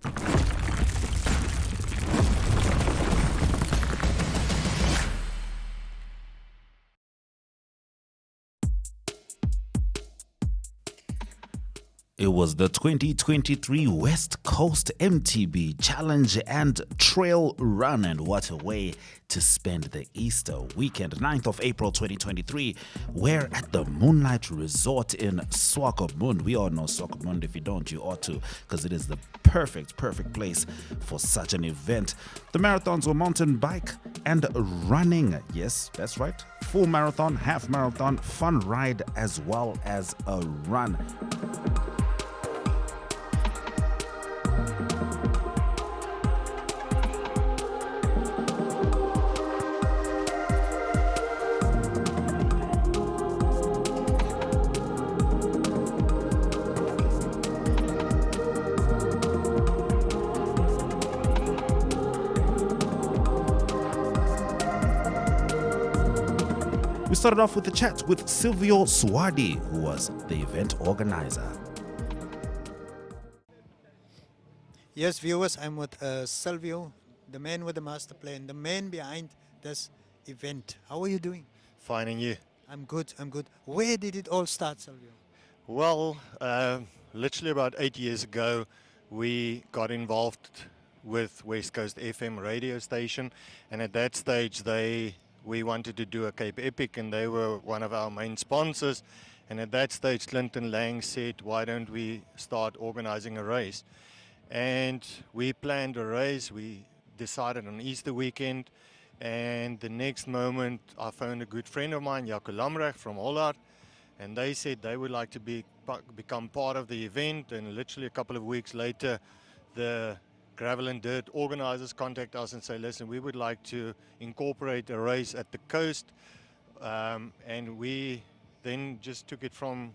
It was the 2023 West Coast MTB Challenge and Trail Run, and what a way to spend the Easter weekend. 9th of April 2023, we're at the Moonlight Resort in Swakopmund. We all know Swakopmund. If you don't, you ought to, because it is the perfect place for such an event. The marathons were mountain bike and running. Yes, that's right. Full marathon, half marathon, fun ride, as well as a run. We started off with a chat with Silvio Swadi, who was the event organizer. Yes, viewers, I'm with Silvio, the man with the master plan, the man behind this event. How are you doing? Fine, and you? I'm good. Where did it all start, Silvio? Well, literally about 8 years ago, we got involved with West Coast FM radio station, and at that stage we wanted to do a Cape Epic, and they were one of our main sponsors. And at that stage, Clinton Lang said, why don't we start organizing a race? And we planned a race. We decided on Easter weekend, and the next moment I phoned a good friend of mine, Jaco Lamrecht from Hollard, and they said they would like to become part of the event. And literally a couple of weeks later, the Gravel and Dirt organizers contact us and say, listen, we would like to incorporate a race at the coast. And we then just took it from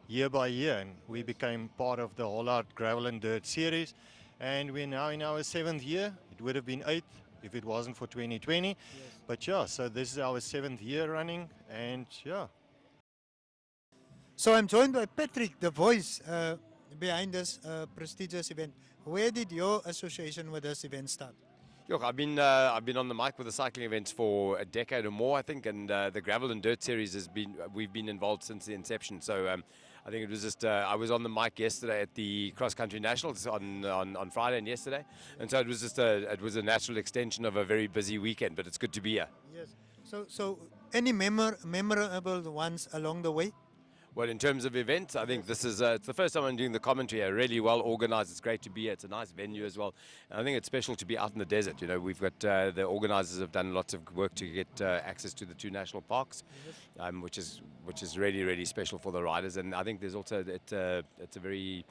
year by year, and we became part of the Hollard Gravel and Dirt series. And we're now in our 7th year. It would have been 8th if it wasn't for 2020. Yes. But yeah, so this is our 7th year running, and yeah. So I'm joined by Patrick, the voice behind this prestigious event. Where did your association with this event start? Look, I've been on the mic with the cycling events for a decade or more, I think, and the Gravel and Dirt series we've been involved since the inception. So I think it was just I was on the mic yesterday at the Cross Country Nationals on Friday and yesterday, and so it was just it was a natural extension of a very busy weekend. But it's good to be here. Yes. So any memorable ones along the way? Well, in terms of events, I think this is it's the first time I'm doing the commentary here. Really well organized. It's great to be here. It's a nice venue as well. And I think it's special to be out in the desert. You know, we've got the organizers have done lots of work to get access to the 2 national parks, which is really special for the riders. And I think there's also it's a very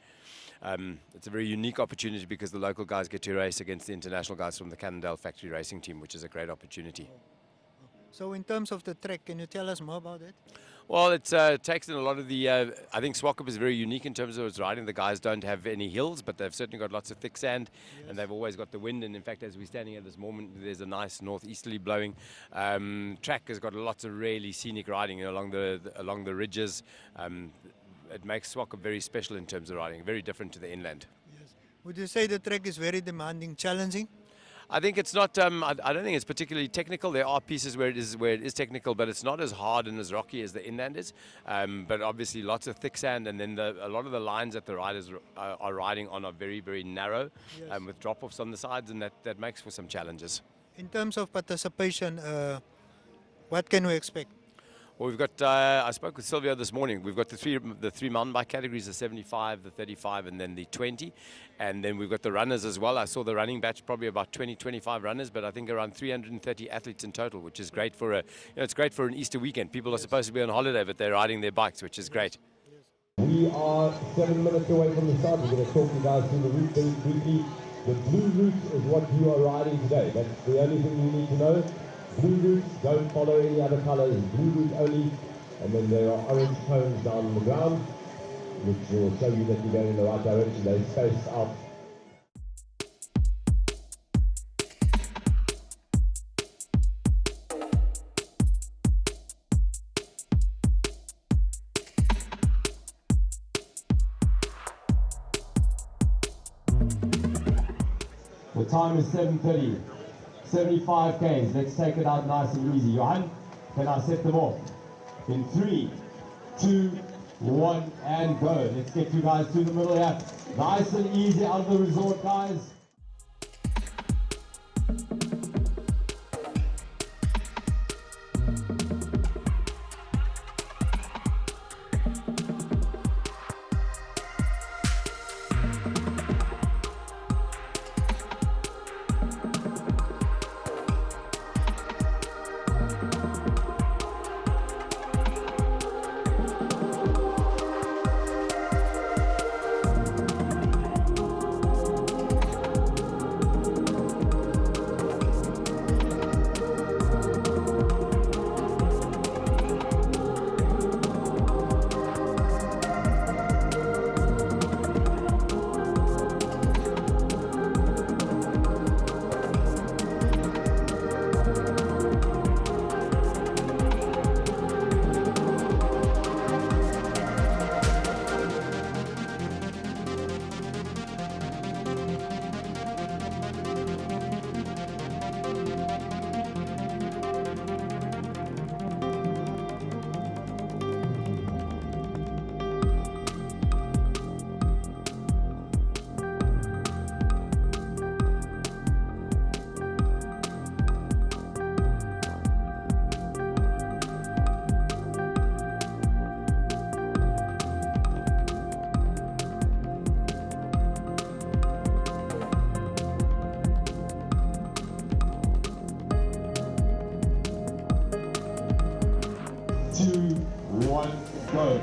unique opportunity because the local guys get to race against the international guys from the Cannondale factory racing team, which is a great opportunity. So in terms of the track, can you tell us more about it? Well, it takes in a lot of the, I think Swakop is very unique in terms of its riding. The guys don't have any hills, but they've certainly got lots of thick sand, and they've always got the wind. And in fact, as we're standing at this moment, there's a nice northeasterly blowing. Track has got lots of really scenic riding along the ridges. It makes Swakop very special in terms of riding, very different to the inland. Yes. Would you say the track is very demanding, challenging? I think it's not. I don't think it's particularly technical. There are pieces where it is technical, but it's not as hard and as rocky as the inland is. But obviously, lots of thick sand, and then a lot of the lines that the riders are riding on are very narrow, with drop-offs on the sides, and that makes for some challenges. In terms of participation, what can we expect? Well, we've got. I spoke with Silvio this morning. We've got the three mountain bike categories: the 75, the 35, and then the 20. And then we've got the runners as well. I saw the running batch, probably about 20-25 runners, but I think around 330 athletes in total, which is great for it's great for an Easter weekend. People are supposed to be on holiday, but they're riding their bikes, which is great. We are 7 minutes away from the start. We're going to talk you guys through the route very briefly. The blue route is what you are riding today. That's the only thing you need to know. Blue routes, don't follow any other colors, blue route only. And then there are orange cones down on the ground, which will show you that you're going in the right direction. They space out. The time is 7:30. 75 Ks. Let's take it out nice and easy. Johan, can I set them off? In 3, 2, 1, and go. Let's get you guys to the middle here. Nice and easy out of the resort, guys. Go.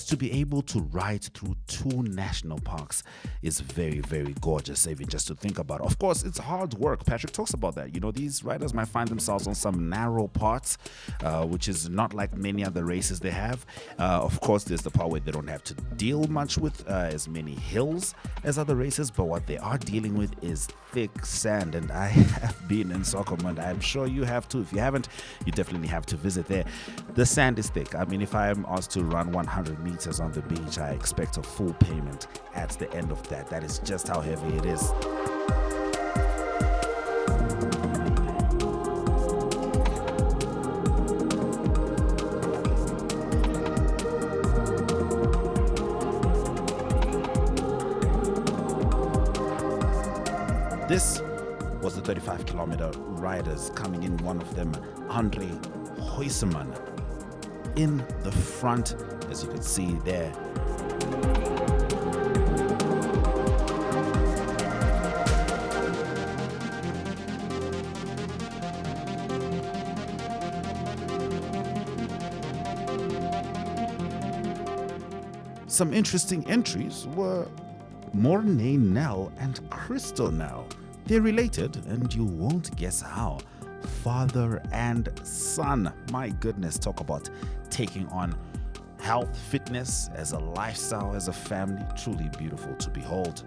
To be able to ride through 2 national parks is very, very gorgeous, even just to think about. Of course, it's hard work. Patrick talks about that. You know, these riders might find themselves on some narrow parts, which is not like many other races they have. Of course, there's the part where they don't have to deal much with as many hills as other races, but what they are dealing with is thick sand, and I have been in Swakopmund. I'm sure you have too. If you haven't, you definitely have to visit there. The sand is thick. I mean, if I am asked to run 100 meters on the beach, I expect a full payment at the end of that. That is just how heavy it is. This was the 35-kilometer riders coming in, one of them, Andre Huiseman, in the front, as you can see there. Some interesting entries were Mornay Nell and Crystal Nell. They're related, and you won't guess how. Father and son. My goodness, talk about taking on health, fitness as a lifestyle, as a family. Truly beautiful to behold.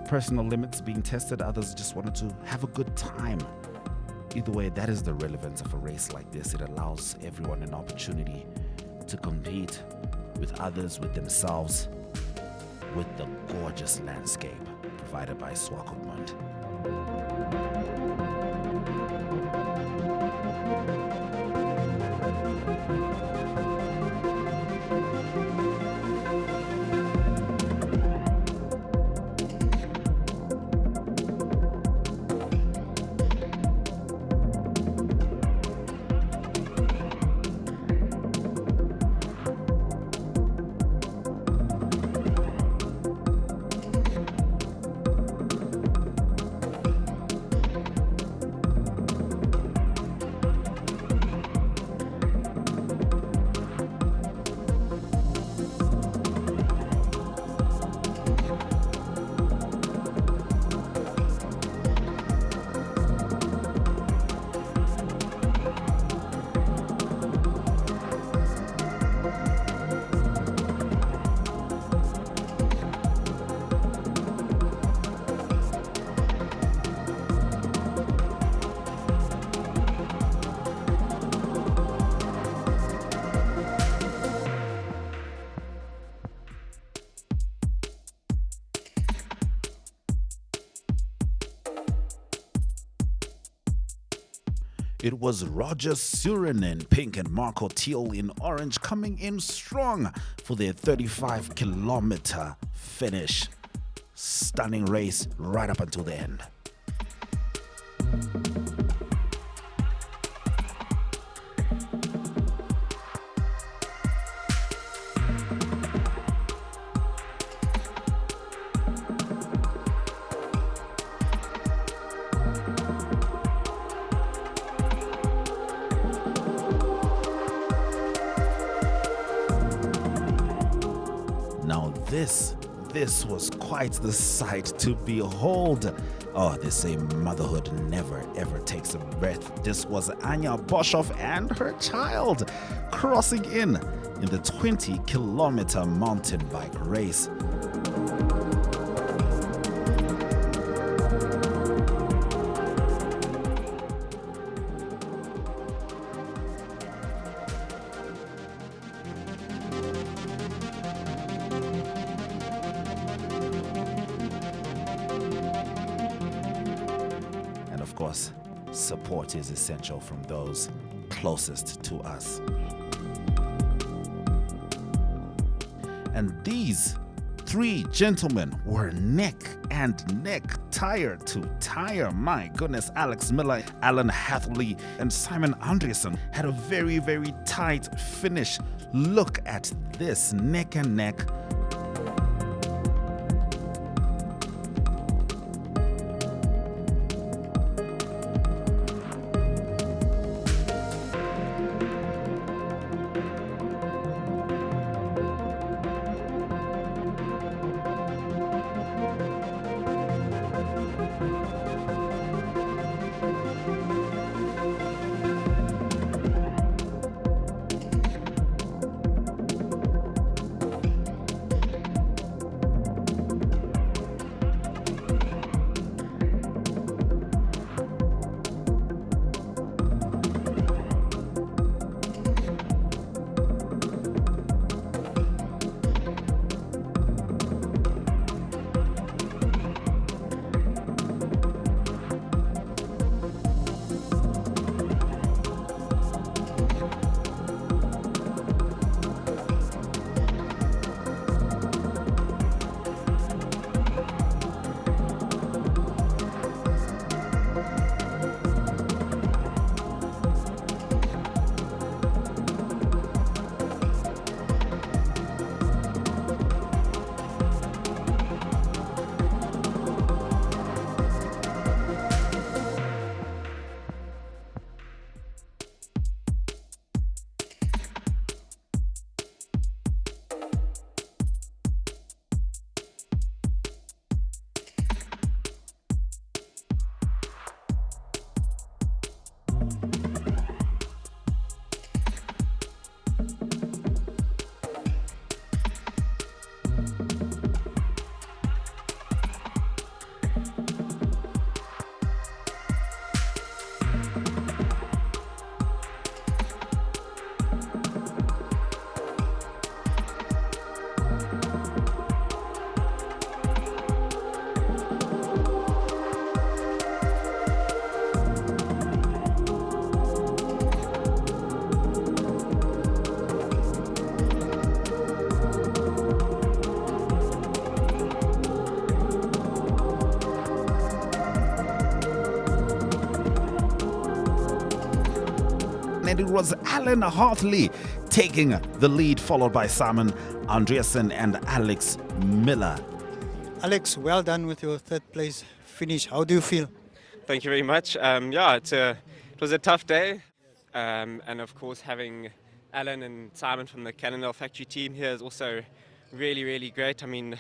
Personal limits being tested, others just wanted to have a good time. Either way, that is the relevance of a race like this. It allows everyone an opportunity to compete with others, with themselves, with the gorgeous landscape provided by Swakopmund. It was Roger Surin in pink and Marco Teal in orange coming in strong for their 35-kilometer finish. Stunning race right up until the end. Now this was quite the sight to behold. Oh, they say motherhood never ever takes a breath. This was Anya Boshoff and her child crossing in the 20-kilometer mountain bike race. Of course, support is essential from those closest to us. And these three gentlemen were neck and neck, tire to tire. My goodness, Alex Miller, Alan Hathaway, and Simon Andreasen had a very, very tight finish. Look at this, neck and neck. And it was Alan Hartley taking the lead, followed by Simon Andreasen and Alex Miller. Alex, well done with your third place finish. How do you feel? Thank you very much. It was a tough day, and of course having Alan and Simon from the Cannondale factory team here is also really, really great. I mean,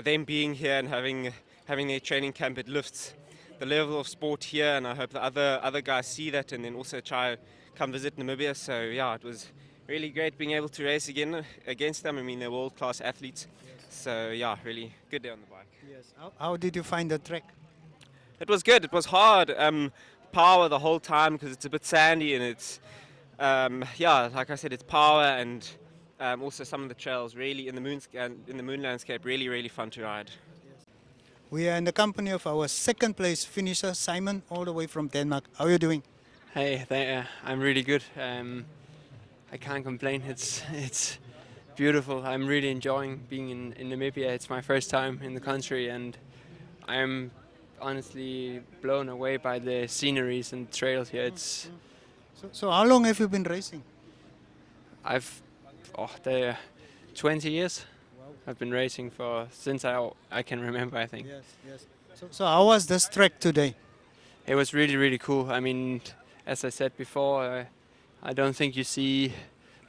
them being here and having their training camp, it lifts the level of sport here, and I hope the other guys see that and then also try come visit Namibia. So yeah, it was really great being able to race again against them. I mean, they're world-class athletes. So yeah, really good day on the bike. Yes. How did you find the track? It was good. It was hard. Power the whole time because it's a bit sandy, and it's like I said, it's power, and also some of the trails really in the moon landscape really fun to ride. We are in the company of our second place finisher, Simon, all the way from Denmark. How are you doing? I'm really good. I can't complain. It's beautiful. I'm really enjoying being in Namibia. It's my first time in the country, and I'm honestly blown away by the sceneries and trails here. So how long have you been racing? I've 20 years. I've been racing since I can remember, I think. Yes. So how was this track today? It was really, really cool. I mean, as I said before, I don't think you see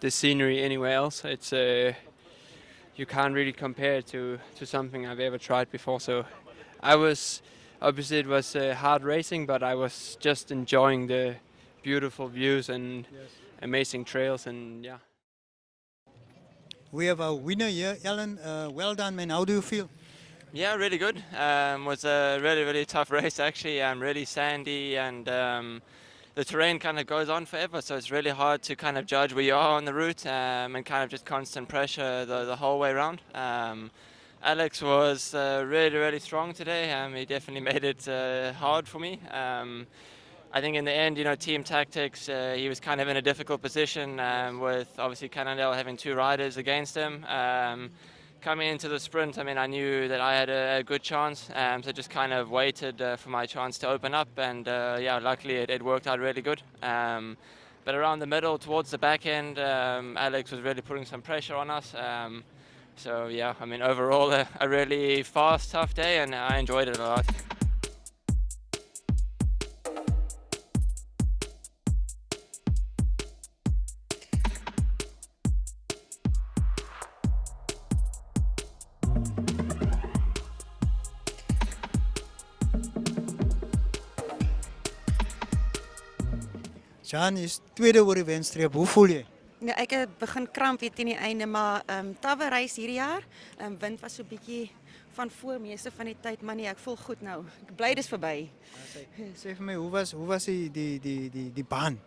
the scenery anywhere else. It's you can't really compare it to something I've ever tried before. So obviously it was hard racing, but I was just enjoying the beautiful views and amazing trails, and yeah. We have a winner here, Alan. Well done, man. How do you feel? Yeah, really good. Was a really, really tough race actually. Really sandy, and the terrain kind of goes on forever, so it's really hard to kind of judge where you are on the route, and kind of just constant pressure the whole way around. Alex was really, really strong today. He definitely made it hard for me. I think in the end, team tactics, he was kind of in a difficult position with obviously Cannondale having two riders against him. Coming into the sprint, I knew that I had a good chance, so just kind of waited for my chance to open up, and luckily it worked out really good. But around the middle, towards the back end, Alex was really putting some pressure on us. So yeah, overall a really fast, tough day, and I enjoyed it a lot. Jan is tweede oor die wenstreep. Hoe voel jy? Nee, ek het begin kramp weet teen die einde, maar tawwe reis hierdie jaar. Wind was so 'n bietjie van voor meeste van die tyd, maar nee, ek voel goed nou. Ek bly dis verby. Sê vir my, hoe was die baan?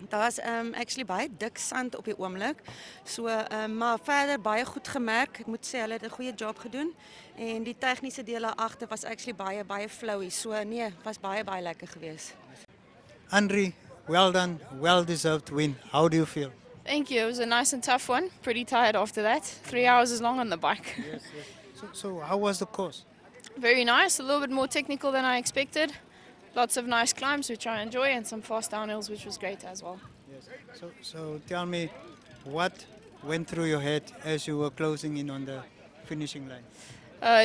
Daar was actually baie dik sand op die oomblik. So maar verder baie goed gemerk. Ek moet sê hulle het 'n goeie job gedoen en die tegniese dele agter was actually baie flowy. So nee, was baie lekker geweest. Andri, well done, well deserved win. How do you feel? Thank you. It was a nice and tough one. Pretty tired after that. 3 hours is long on the bike. Yes. So how was the course? Very nice. A little bit more technical than I expected. Lots of nice climbs, which I enjoy, and some fast downhills, which was great as well. Yes. So tell me, what went through your head as you were closing in on the finishing line?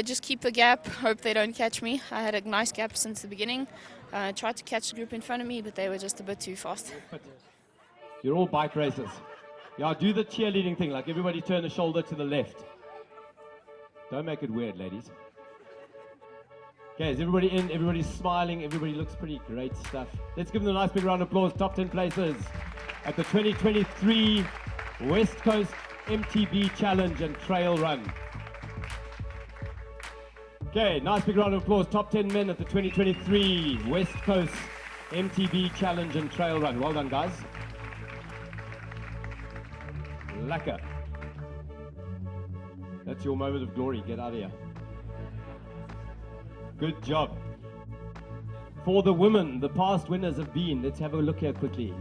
Just keep the gap. Hope they don't catch me. I had a nice gap since the beginning. Tried to catch the group in front of me, but they were just a bit too fast. You're all bike racers. Yeah, do the cheerleading thing, like everybody turn the shoulder to the left. Don't make it weird, ladies. Okay, is everybody in? Everybody's smiling. Everybody looks pretty great stuff. Let's give them a nice big round of applause. Top 10 places at the 2023 West Coast MTB Challenge and Trail Run. Okay, nice big round of applause. Top 10 men at the 2023 West Coast MTB Challenge and Trail Run. Well done, guys. Lekker. That's your moment of glory. Get out of here. Good job. For the women, the past winners have been, let's have a look here quickly.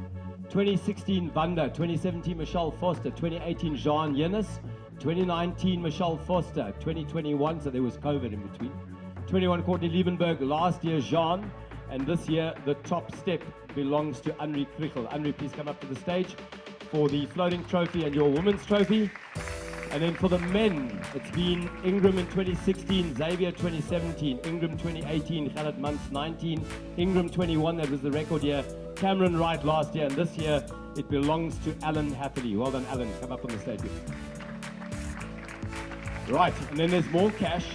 2016, Wanda. 2017, Michelle Foster. 2018, Jean Yennis. 2019, Michelle Foster. 2021, so there was COVID in between. 21, Courtney Liebenberg. Last year, Jean. And this year, the top step belongs to Anri Krichel. Anri, please come up to the stage for the floating trophy and your women's trophy. And then for the men, it's been Ingram in 2016, Xavier 2017, Ingram 2018, Khaled Muntz 19, Ingram 21, that was the record year, Cameron Wright last year, and this year it belongs to Alan Hatherley. Well done, Alan. Come up on the stage. Right, and then there's more cash.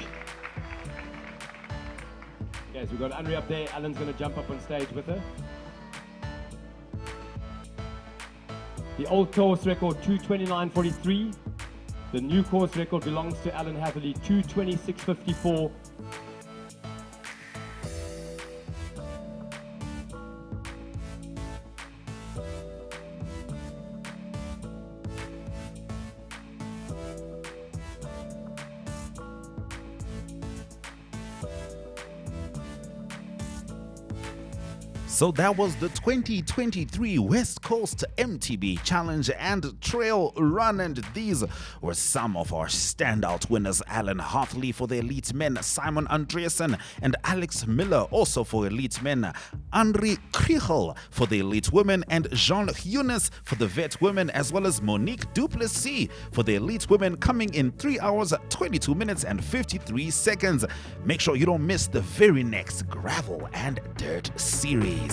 Okay, so we've got Andrea up there. Alan's going to jump up on stage with her. The old course record, 2:29.43. The new course record belongs to Alan Hatherley, 2:26.54. So that was the 2023 West Coast MTB Challenge and Trail Run, and these were some of our standout winners. Alan Hartley for the elite men, Simon Andreasen and Alex Miller also for elite men, Henri Kriegel for the elite women, and Jean Hunes for the vet women, as well as Monique Duplessis for the elite women, coming in 3 hours, 22 minutes and 53 seconds. Make sure you don't miss the very next gravel and dirt series.